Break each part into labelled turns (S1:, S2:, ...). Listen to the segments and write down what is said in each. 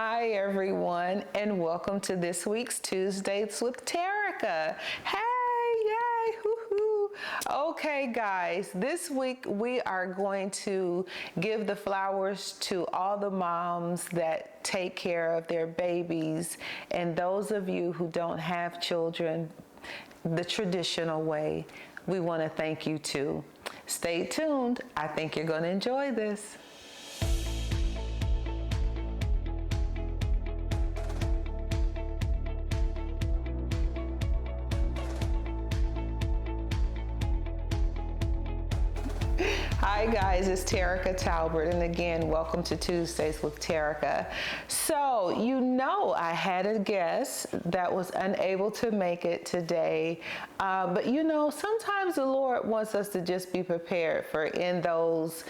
S1: Hi everyone, and welcome to this week's Tuesdays with Terica. Hey, yay, hoo-hoo. Okay guys, this week we are going to give the flowers to all the moms that take care of their babies, and those of you who don't have children the traditional way, we want to thank you too. Stay tuned. I think you're going to enjoy this. Hi guys, it's Terica Talbert, and again, welcome to Tuesdays with Terica. So, I had a guest that was unable to make it today, but sometimes the Lord wants us to just be prepared for in those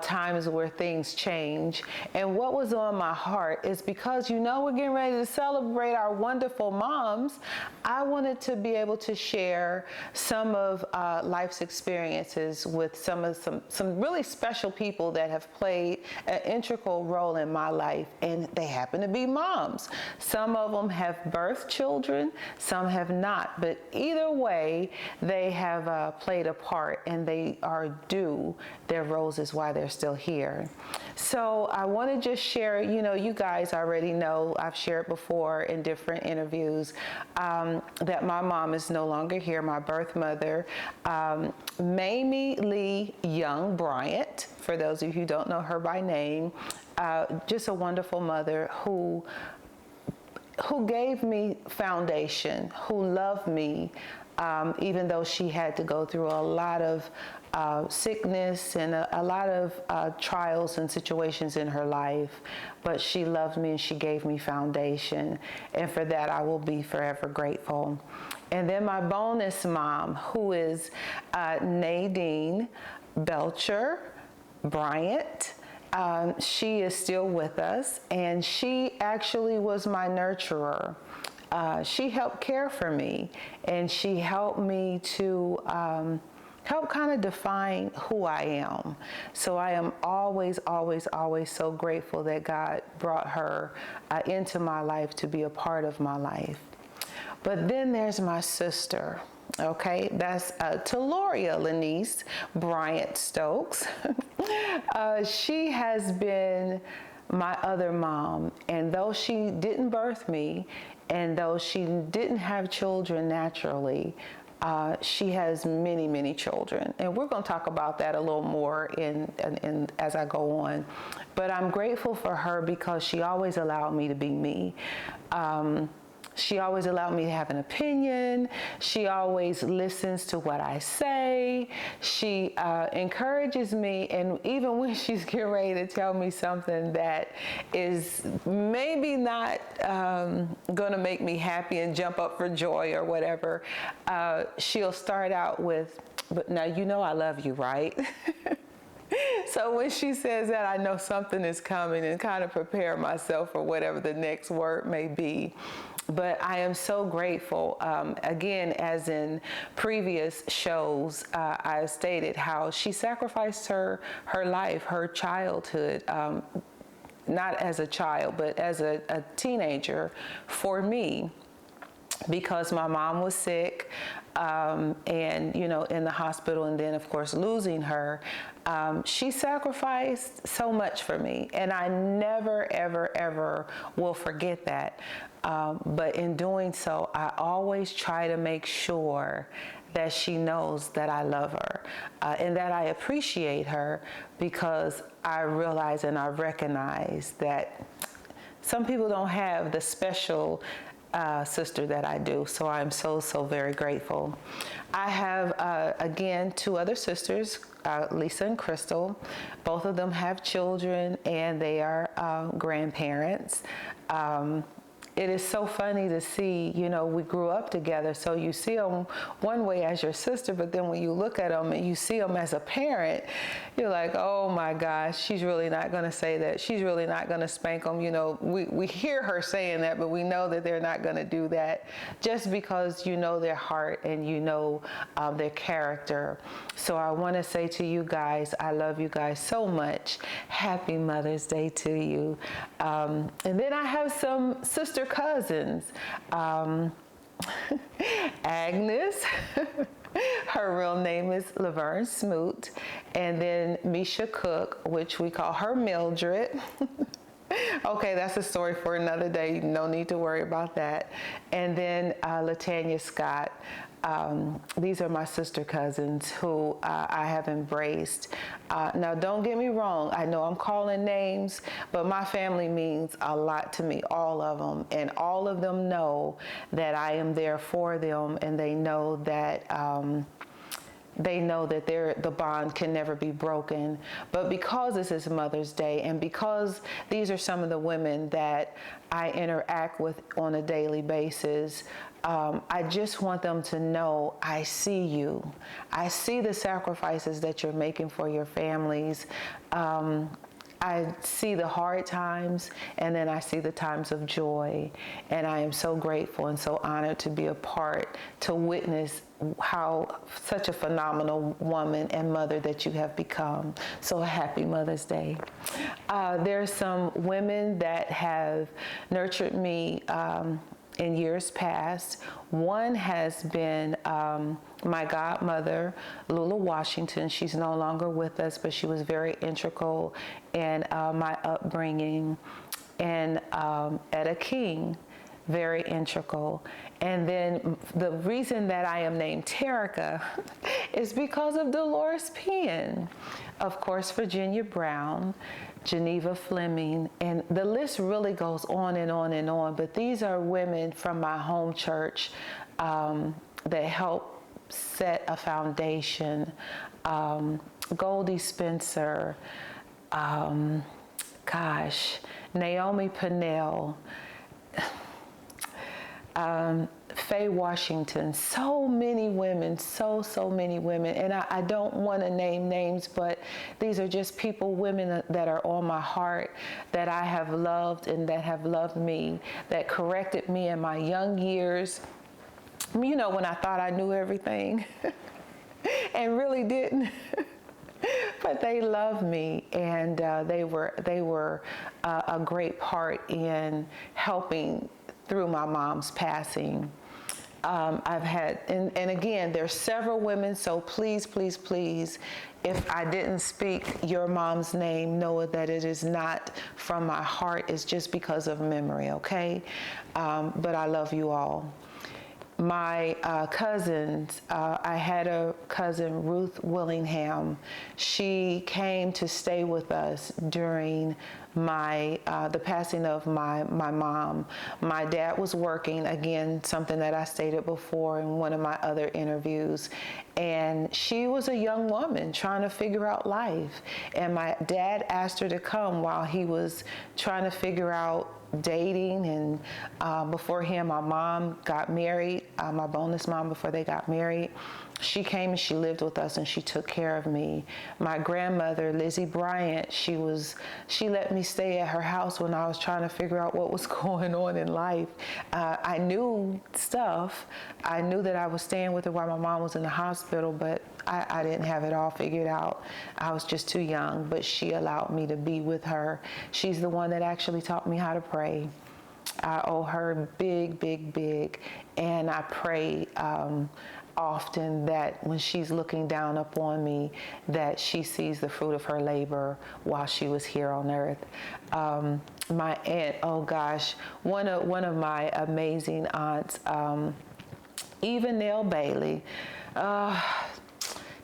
S1: times where things change. And what was on my heart is because we're getting ready to celebrate our wonderful moms, I wanted to be able to share some of life's experiences with some really special people that have played an integral role in my life, and they happen to be moms. Some of them have birthed children, some have not, but either way, they have played a part, and they are due their roles is why they're still here. So I want to just share, you guys already know, I've shared before in different interviews that my mom is no longer here, my birth mother, Mamie Lee Young Bryant, for those of you who don't know her by name, just a wonderful mother who gave me foundation, who loved me, even though she had to go through a lot of sickness and a lot of trials and situations in her life, but she loved me and she gave me foundation, and for that I will be forever grateful. And then my bonus mom, who is Nadine Belcher Bryant. She is still with us, and she actually was my nurturer. She helped care for me, and she helped me to help kind of define who I am. So I am always, always, always so grateful that God brought her into my life to be a part of my life. But then there's my sister. Okay, that's Taloria Lanice Bryant Stokes. She has been my other mom, and though she didn't birth me, and though she didn't have children naturally, she has many, many children, and we're going to talk about that a little more in as I go on. But I'm grateful for her because she always allowed me to be me. She always allowed me to have an opinion. She always listens to what I say. She encourages me, and even when she's getting ready to tell me something that is maybe not going to make me happy and jump up for joy or whatever, she'll start out with, "But now I love you, right?" So when she says that, I know something is coming, and kind of prepare myself for whatever the next word may be. But I am so grateful. Again, as in previous shows, I stated how she sacrificed her life, her childhood, not as a child, but as a teenager for me, because my mom was sick, and in the hospital, and then of course losing her. She sacrificed so much for me, and I never, ever, ever will forget that. But in doing so, I always try to make sure that she knows that I love her, and that I appreciate her, because I realize and I recognize that some people don't have the special sister that I do. So I'm so very grateful. I have, again, two other sisters, Lisa and Crystal. Both of them have children, and they are grandparents. it is so funny to see, you know, we grew up together, so you see them one way as your sister, but then when you look at them and you see them as a parent, you're like, oh my gosh, she's really not going to say that. She's really not going to spank them. You know, we hear her saying that, but we know that they're not going to do that just because you know their heart and you know their character. So I want to say to you guys, I love you guys so much. Happy Mother's Day to you. And then I have some sister cousins. Agnes, her real name is Laverne Smoot, and then Misha Cook, which we call her Mildred. Okay, that's a story for another day. No need to worry about that. And then Latanya Scott. These are my sister cousins who I have embraced. Now, don't get me wrong. I know I'm calling names, but my family means a lot to me, all of them. And all of them know that I am there for them, and they know that the bond can never be broken. But because this is Mother's Day, and because these are some of the women that I interact with on a daily basis, I just want them to know I see you. I see the sacrifices that you're making for your families. I see the hard times, and then I see the times of joy. And I am so grateful and so honored to be a part, to witness how such a phenomenal woman and mother that you have become. So happy Mother's Day. There's some women that have nurtured me in years past. One has been my godmother, Lula Washington. She's no longer with us, but she was very integral in my upbringing. And Etta King, very integral. And then the reason that I am named Terica is because of Dolores Penn. Of course, Virginia Brown, Geneva Fleming, and the list really goes on and on and on. But these are women from my home church that helped set a foundation. Goldie Spencer, Naomi Pennell, Faye Washington, so many women, so many women. And I don't want to name names, but these are just people, women that are on my heart, that I have loved and that have loved me, that corrected me in my young years. You know, when I thought I knew everything and really didn't. But they loved me, and they were a great part in helping through my mom's passing. I've had, and again, there's several women, so please, please, please, if I didn't speak your mom's name, know that it is not from my heart. It's just because of memory, okay? But I love you all. My cousins, I had a cousin, Ruth Willingham. She came to stay with us during the passing of my mom. My dad was working, again, something that I stated before in one of my other interviews, and she was a young woman trying to figure out life. And my dad asked her to come while he was trying to figure out dating, and before him, my mom got married, my bonus mom, before they got married. She came and she lived with us and she took care of me. My grandmother, Lizzie Bryant, she let me stay at her house when I was trying to figure out what was going on in life. I knew stuff. I knew that I was staying with her while my mom was in the hospital, but I didn't have it all figured out. I was just too young, but she allowed me to be with her. She's the one that actually taught me how to pray. I owe her big, big, big, and I pray often that when she's looking down upon me, that she sees the fruit of her labor while she was here on earth. My aunt, oh gosh, one of my amazing aunts, Eva Nell Bailey.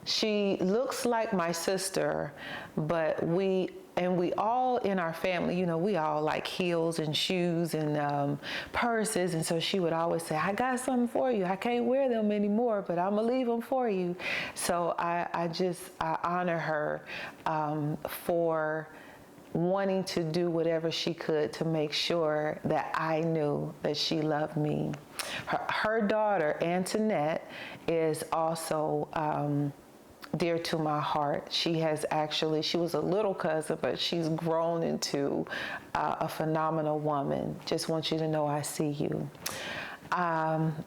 S1: She looks like my sister, but we all in our family, you know, we all like heels and shoes and purses. And so she would always say, I got something for you. I can't wear them anymore, but I'm going to leave them for you. So I honor her for wanting to do whatever she could to make sure that I knew that she loved me. Her daughter, Antoinette, is also dear to my heart. She was a little cousin, but she's grown into a phenomenal woman. Just want you to know I see you.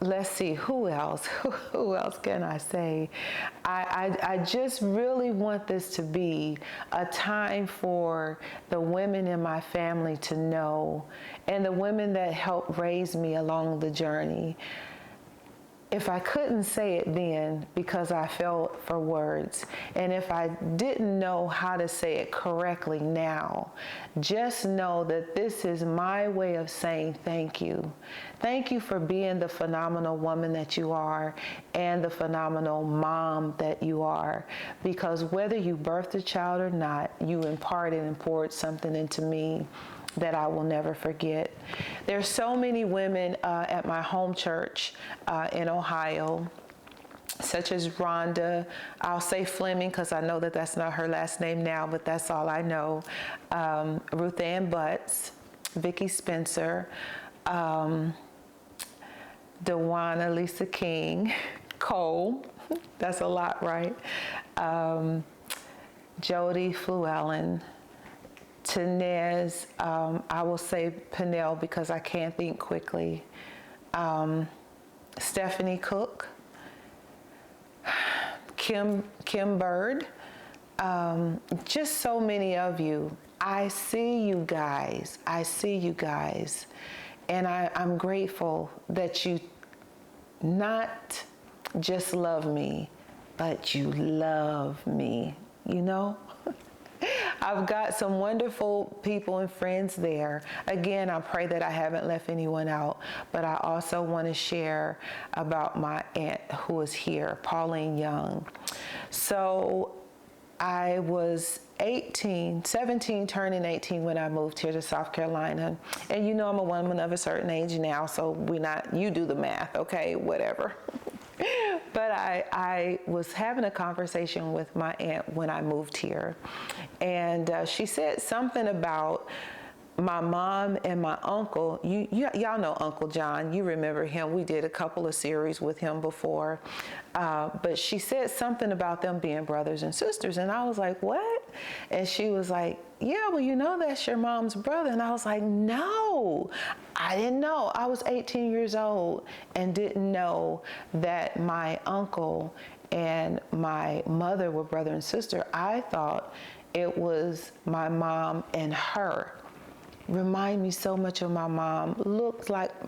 S1: Let's see, who else? Who else can I say? I just really want this to be a time for the women in my family to know, and the women that helped raise me along the journey. If I couldn't say it then because I felt for words, and if I didn't know how to say it correctly now, just know that this is my way of saying thank you. Thank you for being the phenomenal woman that you are and the phenomenal mom that you are, because whether you birthed a child or not, you imparted and poured something into me that I will never forget. There's so many women at my home church in Ohio, such as Rhonda, I'll say Fleming because I know that that's not her last name now, but that's all I know. Ruth Ann Butts, Vicki Spencer, Dewana Lisa King, Cole, that's a lot, right? Jody Fluellen, Tenez, I will say Pinnell because I can't think quickly. Stephanie Cook, Kim Bird, just so many of you. I see you guys. And I'm grateful that you not just love me, but you love me, you know? I've got some wonderful people and friends there. Again, I pray that I haven't left anyone out, but I also want to share about my aunt who is here, Pauline Young. So I was 17 turning 18 when I moved here to South Carolina. And you know I'm a woman of a certain age now, so you do the math, okay, whatever. But I was having a conversation with my aunt when I moved here, and she said something about my mom and my uncle. Y'all know Uncle John. You remember him. We did a couple of series with him before. But she said something about them being brothers and sisters, and I was like, what? And she was like, yeah, well, you know that's your mom's brother. And I was like, no, I didn't know. I was 18 years old and didn't know that my uncle and my mother were brother and sister. I thought it was my mom and her. Remind me so much of my mom,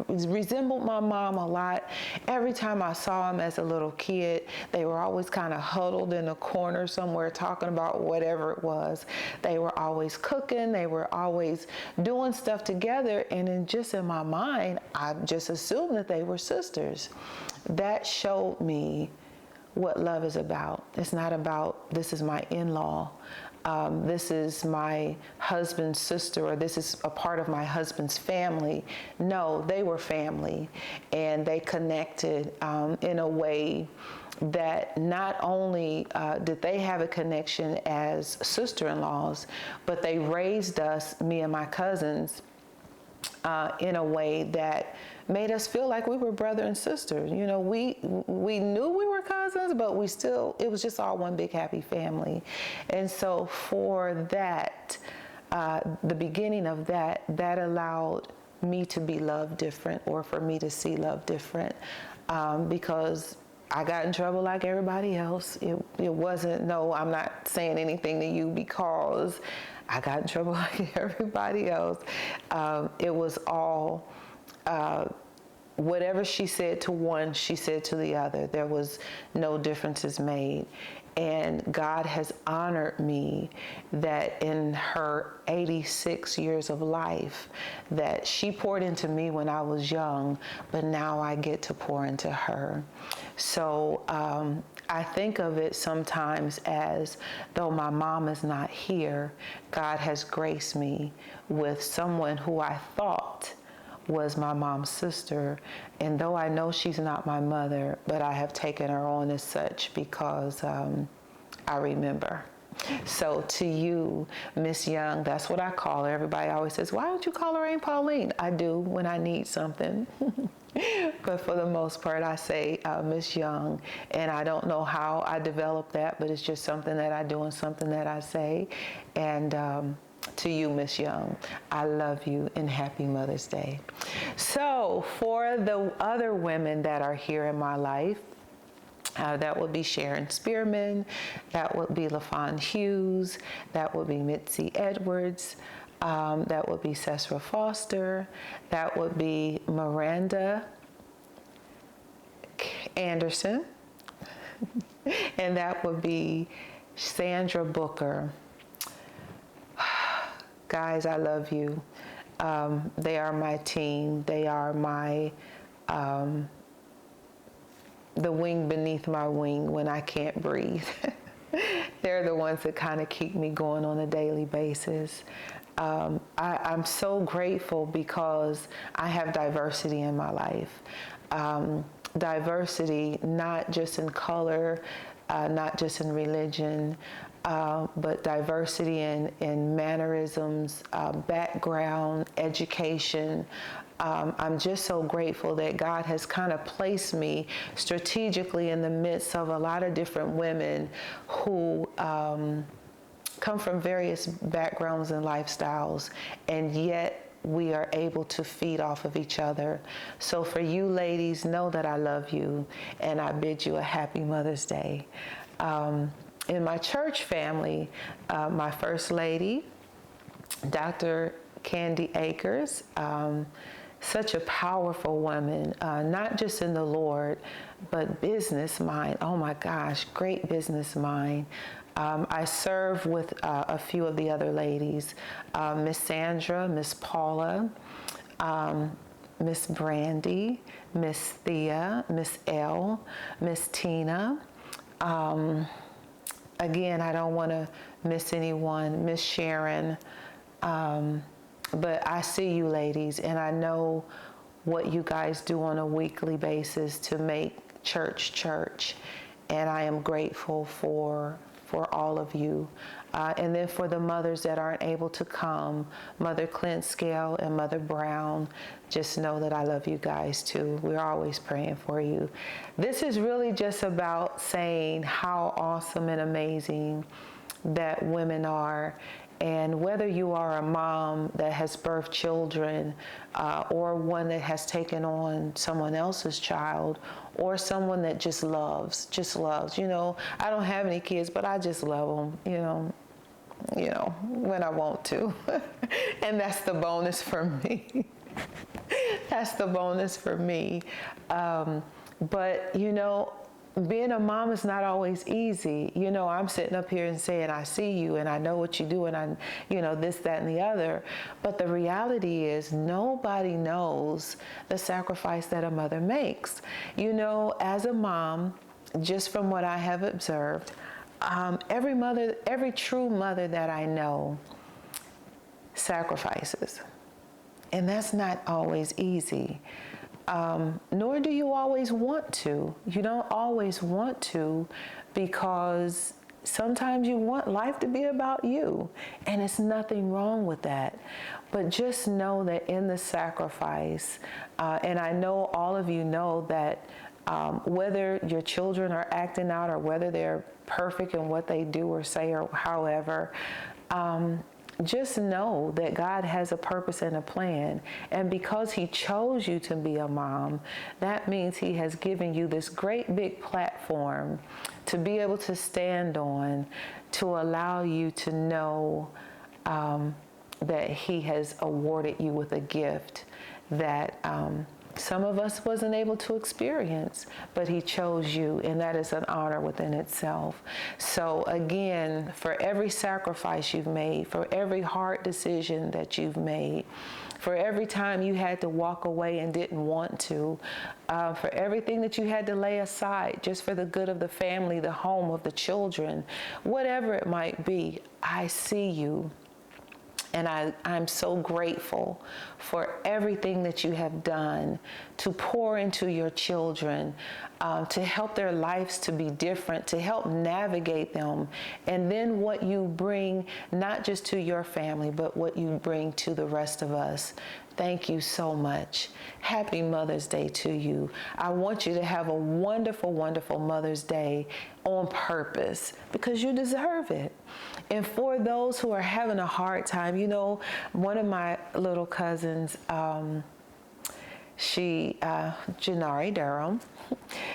S1: resembled my mom a lot. Every time I saw them as a little kid, they were always kind of huddled in a corner somewhere talking about whatever it was. They were always cooking, they were always doing stuff together, and in my mind, I just assumed that they were sisters. That showed me what love is about. It's not about, this is my in-law. This is my husband's sister, or this is a part of my husband's family. No, they were family, and they connected in a way that not only did they have a connection as sister-in-laws, but they raised us, me and my cousins, in a way that made us feel like we were brother and sister. You know, we knew we were cousins, but it was just all one big happy family. And so for that, the beginning of that allowed me to be loved different, or for me to see love different, because I got in trouble like everybody else. It wasn't, no, I'm not saying anything to you because I got in trouble like everybody else. It was all, whatever she said to one, she said to the other. There was no differences made. And God has honored me that in her 86 years of life, that she poured into me when I was young, but now I get to pour into her. So I think of it sometimes as though my mom is not here, God has graced me with someone who I thought was my mom's sister. And though I know she's not my mother, but I have taken her on as such because I remember. So to you, Miss Young, that's what I call her. Everybody always says, why don't you call her Aunt Pauline? I do when I need something. But for the most part, I say Miss Young. And I don't know how I developed that, but it's just something that I do and something that I say. And to you, Miss Young, I love you and happy Mother's Day. So for the other women that are here in my life, that would be Sharon Spearman, that would be LaFawn Hughes, that would be Mitzi Edwards, that would be Cessra Foster, that would be Miranda Anderson, and that would be Sandra Booker. Guys, I love you. They are my team. They are my the wing beneath my wing when I can't breathe. They're the ones that kind of keep me going on a daily basis. I'm so grateful because I have diversity in my life. Diversity, not just in color, not just in religion, but diversity in mannerisms, background, education. I'm just so grateful that God has kind of placed me strategically in the midst of a lot of different women who come from various backgrounds and lifestyles, and yet we are able to feed off of each other. So for you ladies, know that I love you and I bid you a happy Mother's Day. In my church family, my First Lady, Dr. Candy Akers, such a powerful woman, not just in the Lord, but business mind. Oh my gosh, great business mind. I serve with a few of the other ladies, Miss Sandra, Miss Paula, Miss Brandy, Miss Thea, Miss Elle, Miss Tina. Again, I don't want to miss anyone, Miss Sharon. But I see you ladies, and I know what you guys do on a weekly basis to make church, and I am grateful for all of you. And then for the mothers that aren't able to come, Mother Clint Scale and Mother Brown, just know that I love you guys too. We're always praying for you. This is really just about saying how awesome and amazing that women are. And whether you are a mom that has birthed children, or one that has taken on someone else's child, or someone that just loves. You know, I don't have any kids, but I just love them, you know, when I want to. And that's the bonus for me. That's the bonus for me. But, you know, being a mom is not always easy. You know, I'm sitting up here and saying, I see you and I know what you do and I, you know, this, that, and the other. But the reality is nobody knows the sacrifice that a mother makes. You know, as a mom, just from what I have observed, every true mother that I know sacrifices. And that's not always easy. Nor do you always want to. You don't always want to, because sometimes you want life to be about you, and it's nothing wrong with that. But just know that in the sacrifice, and I know all of you know that whether your children are acting out or whether they're perfect in what they do or say or however, just know that God has a purpose and a plan. And because He chose you to be a mom, that means He has given you this great big platform to be able to stand on, to allow you to know that He has awarded you with a gift that some of us wasn't able to experience, but He chose you, and that is an honor within itself. So again, for every sacrifice you've made, for every hard decision that you've made, for every time you had to walk away and didn't want to, for everything that you had to lay aside just for the good of the family, the home, of the children, whatever it might be, I see you. And I'm so grateful for everything that you have done to pour into your children, to help their lives to be different, to help navigate them. And then what you bring, not just to your family, but what you bring to the rest of us. Thank you so much. Happy Mother's Day to you. I want you to have a wonderful, wonderful Mother's Day on purpose because you deserve it. And for those who are having a hard time, you know, one of my little cousins, Janari Durham,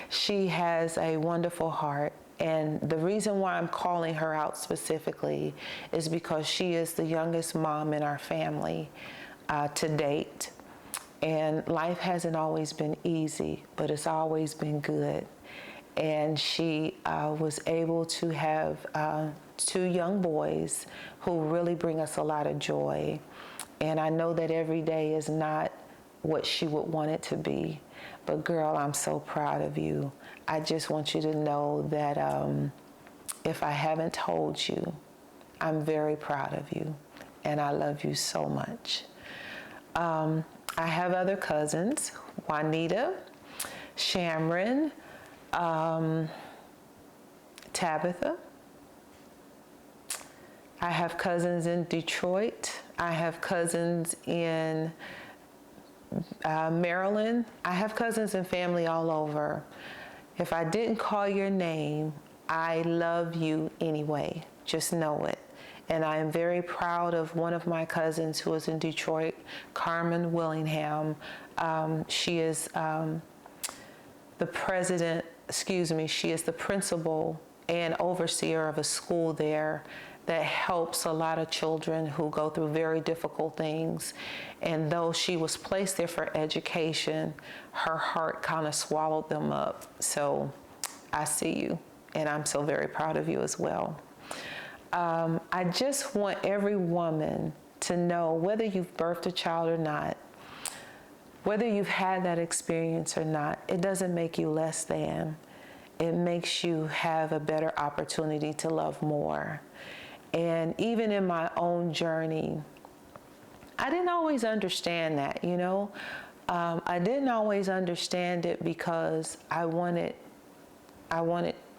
S1: she has a wonderful heart. And the reason why I'm calling her out specifically is because she is the youngest mom in our family to date. And life hasn't always been easy, but it's always been good. And she was able to have 2 young boys who really bring us a lot of joy. And I know that every day is not what she would want it to be. But girl, I'm so proud of you. I just want you to know that if I haven't told you, I'm very proud of you. And I love you so much. I have other cousins, Juanita, Shamron, Tabitha. I have cousins in Detroit. I have cousins in Maryland. I have cousins and family all over. If I didn't call your name, I love you anyway. Just know it. And I am very proud of one of my cousins who is in Detroit, Carmen Willingham. She is she is the principal and overseer of a school there that helps a lot of children who go through very difficult things. And though she was placed there for education, her heart kind of swallowed them up. So I see you, and I'm so very proud of you as well. I just want every woman to know, whether you've birthed a child or not, whether you've had that experience or not, it doesn't make you less than. It makes you have a better opportunity to love more. And even in my own journey, I didn't always understand that, you know. I didn't always understand it because I wanted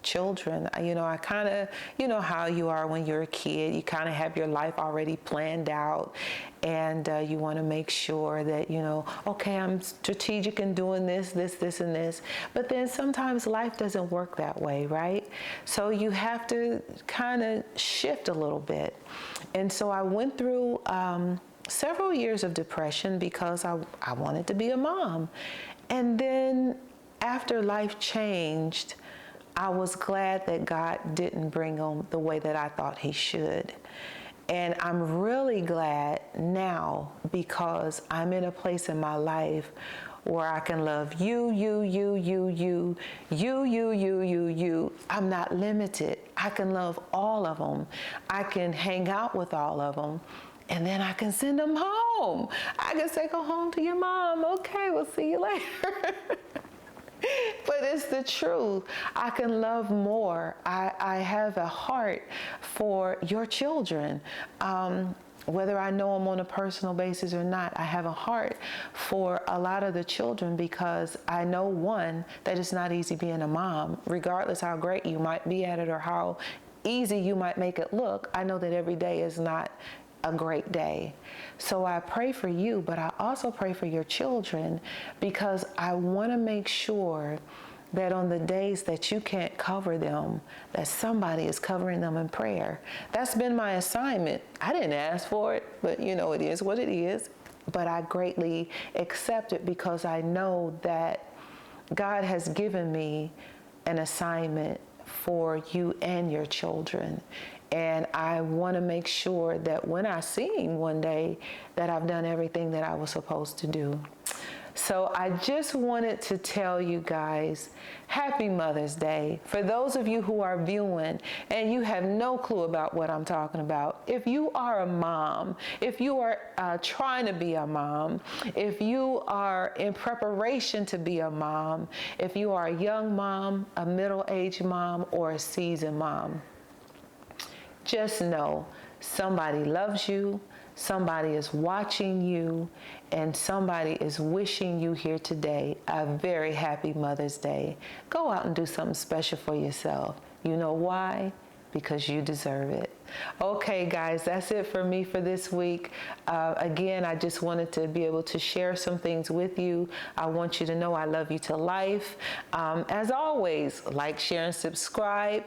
S1: children. You know, I kind of, you know how you are when you're a kid, you kind of have your life already planned out, and you want to make sure that, you know, okay, I'm strategic in doing this, and this. But then sometimes life doesn't work that way, right? So you have to kind of shift a little bit. And so I went through several years of depression because I wanted to be a mom. And then after life changed, I was glad that God didn't bring them the way that I thought he should. And I'm really glad now because I'm in a place in my life where I can love you. I'm not limited. I can love all of them. I can hang out with all of them. And then I can send them home. I can say, go home to your mom. Okay, we'll see you later. But it's the truth. I can love more. I have a heart for your children. Whether I know them on a personal basis or not, I have a heart for a lot of the children because I know, one, that it's not easy being a mom. Regardless how great you might be at it or how easy you might make it look, I know that every day is not a great day. So I pray for you, but I also pray for your children because I want to make sure that on the days that you can't cover them, that somebody is covering them in prayer. That's been my assignment. I didn't ask for it, but you know, it is what it is. But I greatly accept it because I know that God has given me an assignment for you and your children. And I want to make sure that when I see him one day, that I've done everything that I was supposed to do. So I just wanted to tell you guys, happy Mother's Day. For those of you who are viewing and you have no clue about what I'm talking about, if you are a mom, if you are trying to be a mom, if you are in preparation to be a mom, if you are a young mom, a middle-aged mom, or a seasoned mom, just know somebody loves you, somebody is watching you, and somebody is wishing you here today a very happy Mother's Day. Go out and do something special for yourself. You know why? Because you deserve it. Okay, guys, that's it for me for this week. Again, I just wanted to be able to share some things with you. I want you to know I love you to life. As always, like, share, and subscribe.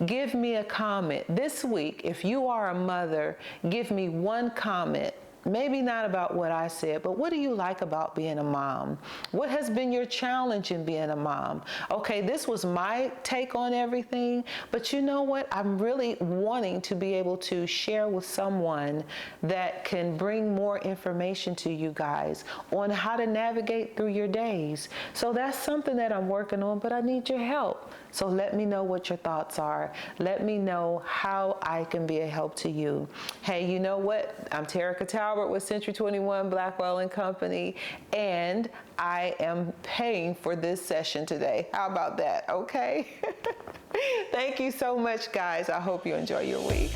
S1: Give me a comment. This week, if you are a mother, give me one comment. Maybe not about what I said, but what do you like about being a mom? What has been your challenge in being a mom? Okay, this was my take on everything, but you know what? I'm really wanting to be able to share with someone that can bring more information to you guys on how to navigate through your days. So that's something that I'm working on, but I need your help. So let me know what your thoughts are. Let me know how I can be a help to you. Hey, you know what? I'm Terica Talbert with Century 21 Blackwell and Company, and I am paying for this session today. How about that? Okay? Thank you so much, guys. I hope you enjoy your week.